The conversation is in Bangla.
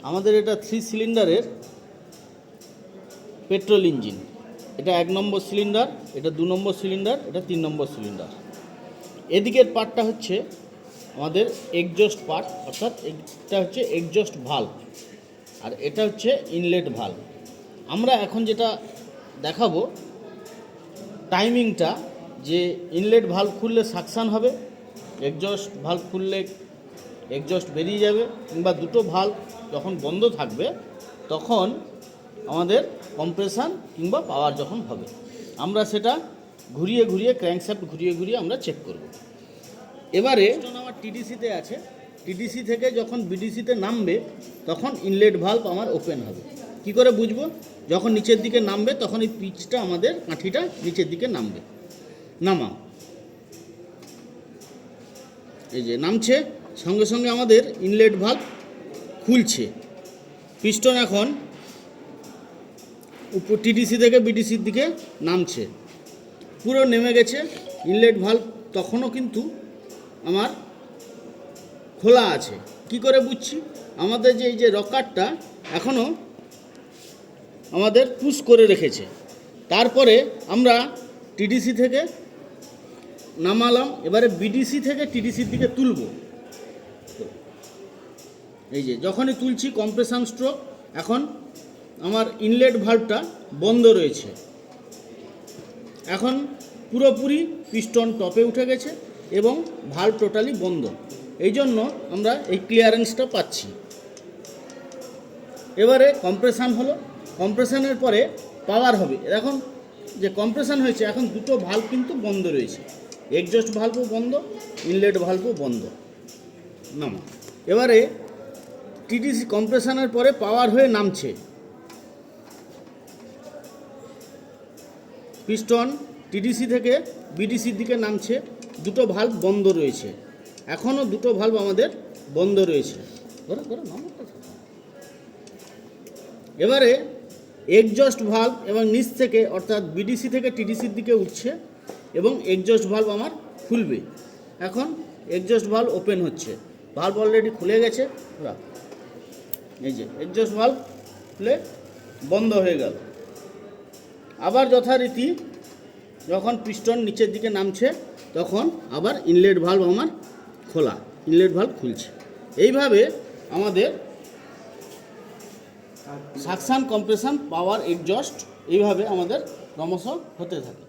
আমাদের এটা 3 সিলিন্ডারের পেট্রোল ইঞ্জিন। এটা 1 নম্বর সিলিন্ডার, এটা 2 নম্বর সিলিন্ডার, এটা 3 নম্বর সিলিন্ডার। এদিকের পার্টটা হচ্ছে আমাদের এক্সজস্ট পার্ট, অর্থাৎ এটা হচ্ছে এক্সজস্ট ভালভ, আর এটা হচ্ছে ইনলেট ভালভ। আমরা এখন যেটা দেখাবো টাইমিংটা, যে ইনলেট ভালভ খুললে সাকশান হবে, এক্সজস্ট ভালভ খুললে এক্সজস্ট বেরিয়ে যাবে, কিংবা দুটো ভালভ যখন বন্ধ থাকবে তখন আমাদের কম্প্রেশন কিংবা পাওয়ার যখন হবে, আমরা সেটা ঘুরিয়ে ঘুরিয়ে ক্র্যাঙ্কশ্যাফট ঘুরিয়ে ঘুরিয়ে আমরা চেক করব। এবারে আমার টিডিসিতে আছে, টিডিসি থেকে যখন বিডিসিতে নামবে তখন ইনলেট ভালভ আমার ওপেন হবে। কি করে বুঝবো? যখন নিচের দিকে নামবে তখন এই পিচটা আমাদের কাঠিটা নিচের দিকে নামবে। নামাও, এই যে নামছে, সঙ্গে সঙ্গে আমাদের ইনলেট ভালভ খুলছে। পিস্টন এখন উপর টিডিসি থেকে বিডিসির দিকে নামছে, পুরো নেমে গেছে। ইনলেট ভালভ তখনও কিন্তু আমার খোলা আছে। কি করে বুঝছি? আমাদের যে এই যে রকারটা এখনও আমাদের পুশ করে রেখেছে, তারপরে আমরা টিডিসি থেকে নামালাম, এবারে বিডিসি থেকে টিডিসির দিকে তুলব। এই যে যখনই তুলছি কম্প্রেশন স্ট্রোক, এখন আমার ইনলেট ভালভটা বন্ধ রয়েছে, এখন পুরোপুরি পিস্টন টপে উঠে গেছে এবং ভালভ টোটালি বন্ধ। এই জন্য আমরা এই ক্লিয়ারেন্সটা পাচ্ছি। এবারে কম্প্রেশন হলো, কম্প্রেশনের পরে পাওয়ার হবে। এখন যে কম্প্রেশন হয়েছে, এখন দুটো ভালভ কিন্তু বন্ধ রয়েছে, এক্সজস্ট ভালভও বন্ধ, ইনলেট ভালভও বন্ধ। নামা, এবারে টিডিসি কম্প্রেশনের পরে পাওয়ার হয়ে নামছে, পিস্টন টিডিসি থেকে বিডিসির দিকে নামছে, দুটো ভালভ বন্ধ রয়েছে, এখনও দুটো ভালভ আমাদের বন্ধ রয়েছে। এবারে এক্সজস্ট ভালভ এবং নিচ থেকে অর্থাৎ বিডিসি থেকে টিডিসির দিকে উঠছে এবং এক্সজস্ট ভালভ আমার খুলবে। এখন এক্সজস্ট ভালভ ওপেন হচ্ছে, ভালভ অলরেডি খুলে গেছে। এই যে এক্সজস্ট ভালভ খুলে বন্ধ হয়ে গেল। আবার যথারীতি যখন পিস্টন নিচের দিকে নামছে তখন আবার ইনলেট ভালভ আমার খোলা, ইনলেট ভালভ খুলছে। এইভাবে আমাদের সাকশন, কম্প্রেশন, পাওয়ার, এক্সজস্ট এইভাবে আমাদের ক্রমশ হতে থাকে।